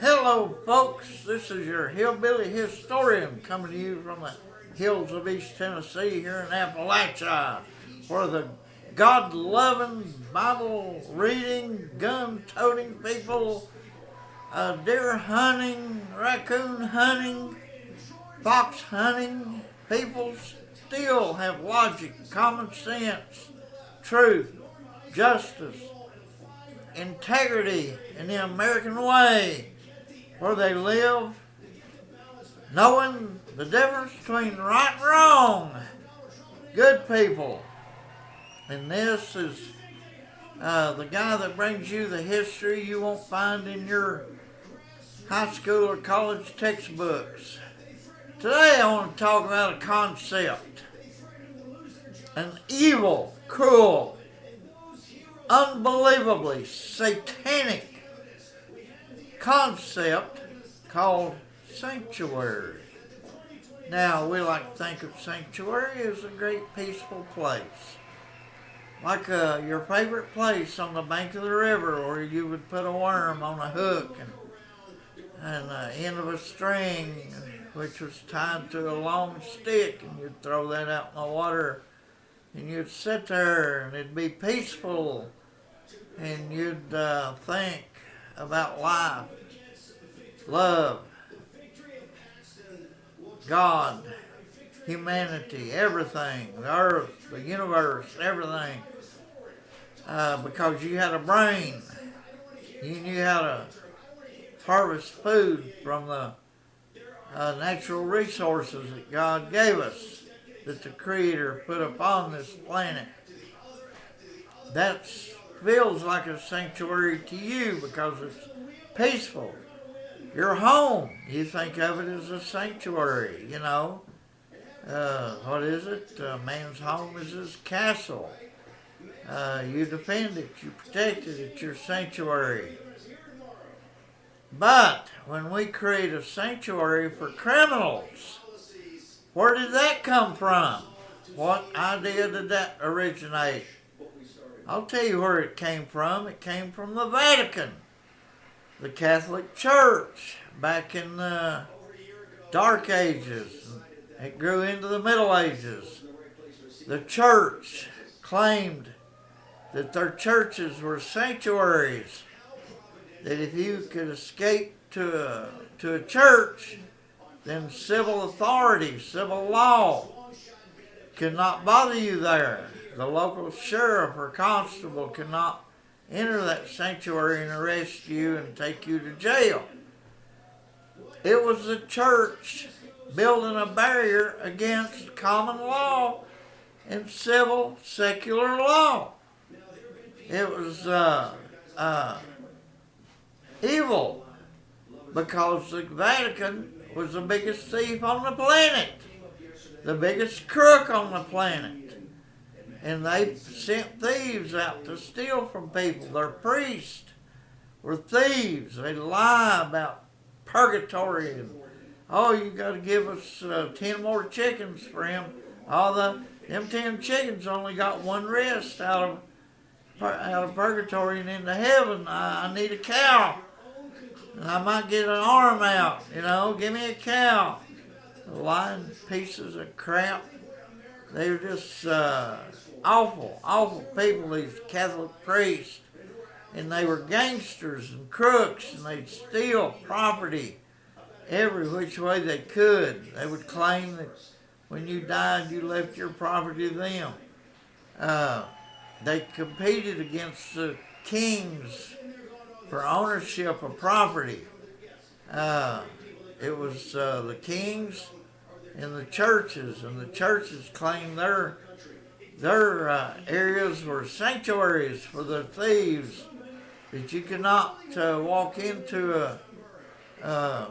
Hello, folks. This is your hillbilly historian coming to you from the hills of East Tennessee here in Appalachia, where the God loving, Bible reading, gun toting people, deer hunting, raccoon hunting, fox hunting people still have logic, common sense, truth, justice, integrity in the American way, where they live, knowing the difference between right and wrong. Good people. And this is the guy that brings you the history you won't find in your high school or college textbooks. Today I want to talk about a concept, an evil, cruel, unbelievably satanic concept called sanctuary. Now, we like to think of sanctuary as a great peaceful place. Like your favorite place on the bank of the river where you would put a worm on a hook and the end of a string which was tied to a long stick, and you'd throw that out in the water and you'd sit there and it'd be peaceful and you'd think about life, love, God, humanity, everything, the earth, the universe, everything. Because you had a brain. You knew how to harvest food from the natural resources that God gave us, that the Creator put upon this planet. That feels like a sanctuary to you because it's peaceful. Your home, you think of it as a sanctuary, you know. What is it? Man's home is his castle. You defend it, you protect it, it's your sanctuary. But when we create a sanctuary for criminals, where did that come from? What idea did that originate? I'll tell you where it came from. It came from the Vatican, the Catholic Church, back in the Dark Ages. It grew into the Middle Ages. The church claimed that their churches were sanctuaries, that if you could escape to a church, then civil authority, civil law could not bother you there. The local sheriff or constable could not enter that sanctuary and arrest you and take you to jail. It was the church building a barrier against common law and civil secular law. It was evil because the Vatican was the biggest thief on the planet, the biggest crook on the planet. And they sent thieves out to steal from people. Their priests were thieves. They lie about purgatory and, oh, you got to give us 10 more chickens for him. Them 10 chickens only got one rest out of purgatory and into heaven. I need a cow. And I might get an arm out, give me a cow. Lying pieces of crap. They were just awful people, these Catholic priests. And they were gangsters and crooks, and they'd steal property every which way they could. They would claim that when you died, you left your property to them. They competed against the kings for ownership of property. It was the kings and the churches claimed their areas were sanctuaries for the thieves, that you could not walk into a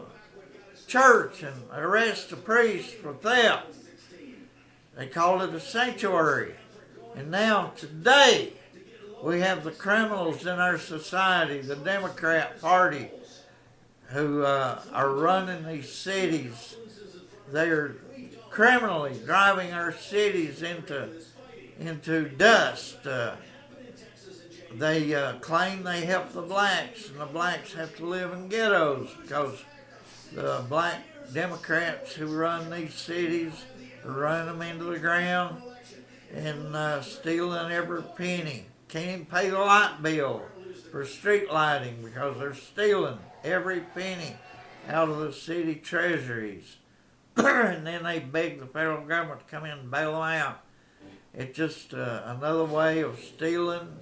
church and arrest a priest for theft. They called it a sanctuary. And now today we have the criminals in our society, the Democrat Party, who are running these cities. They're criminally driving our cities into dust. they claim they help the blacks, and the blacks have to live in ghettos because the black Democrats who run these cities are running them into the ground and stealing every penny. Can't even pay the light bill for street lighting because they're stealing every penny out of the city treasuries. And then they beg the federal government to come in and bail them out. It's just another way of stealing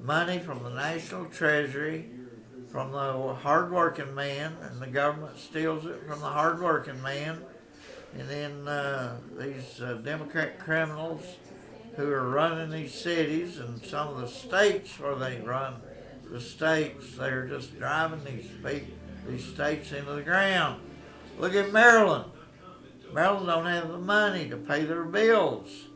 money from the national treasury, from the hard-working man, and the government steals it from the hard-working man. And then these Democrat criminals who are running these cities and some of the states where they run the states, they're just driving these states into the ground. Look at Maryland. Maryland don't have the money to pay their bills,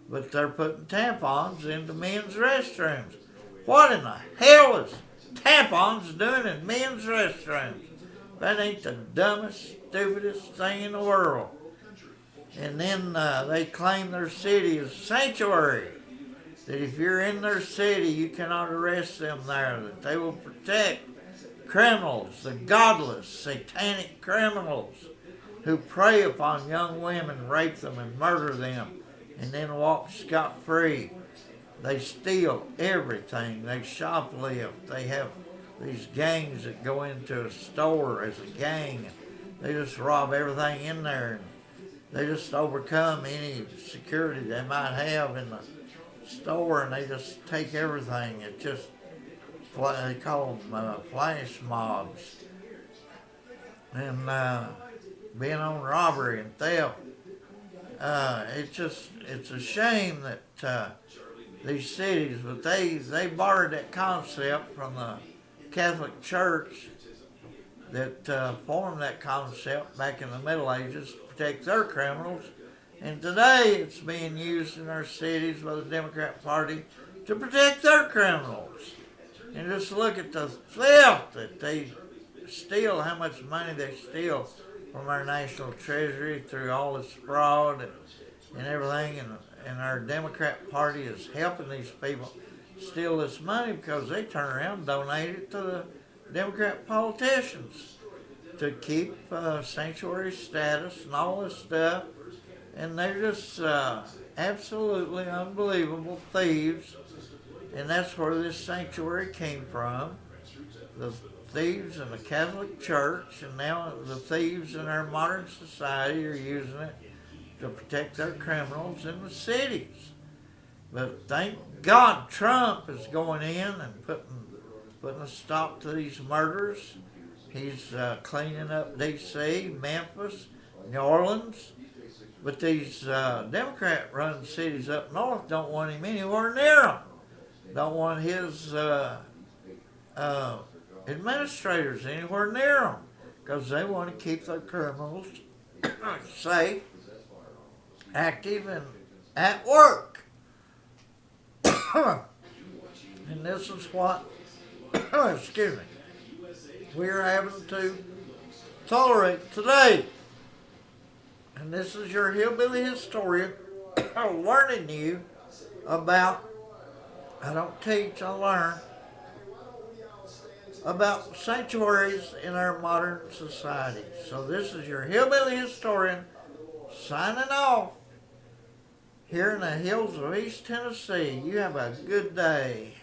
but they're putting tampons into men's restrooms. What in the hell is tampons doing in men's restrooms? That ain't the dumbest, stupidest thing in the world. And then they claim their city is sanctuary. That if you're in their city, you cannot arrest them there. That they will protect criminals, the godless, satanic criminals who prey upon young women, rape them, and murder them, and then walk scot-free. They steal everything. They shoplift. They have these gangs that go into a store as a gang. They just rob everything in there. They just overcome any security they might have in the store, and they just take everything. It's just, they call them flash mobs. And being on robbery and theft. It's a shame that these cities, but they borrowed that concept from the Catholic Church that formed that concept back in the Middle Ages to protect their criminals. And today it's being used in our cities by the Democrat Party to protect their criminals. And just look at the theft that they steal, how much money they steal from our national treasury through all this fraud and everything. And our Democrat Party is helping these people steal this money because they turn around and donate it to the Democrat politicians to keep sanctuary status and all this stuff. And they're just absolutely unbelievable thieves. And that's where this sanctuary came from. The thieves in the Catholic Church, and now the thieves in our modern society are using it to protect their criminals in the cities. But thank God Trump is going in and putting a stop to these murders. He's cleaning up D.C., Memphis, New Orleans. But these Democrat-run cities up north don't want him anywhere near them. Don't want his administrators anywhere near them because they want to keep their criminals safe, active, and at work. And this is what, excuse me, we're having to tolerate today. And this is your hillbilly historian learning you about, I don't teach, I learn, about sanctuaries in our modern society. So this is your hillbilly historian signing off here in the hills of East Tennessee. You have a good day.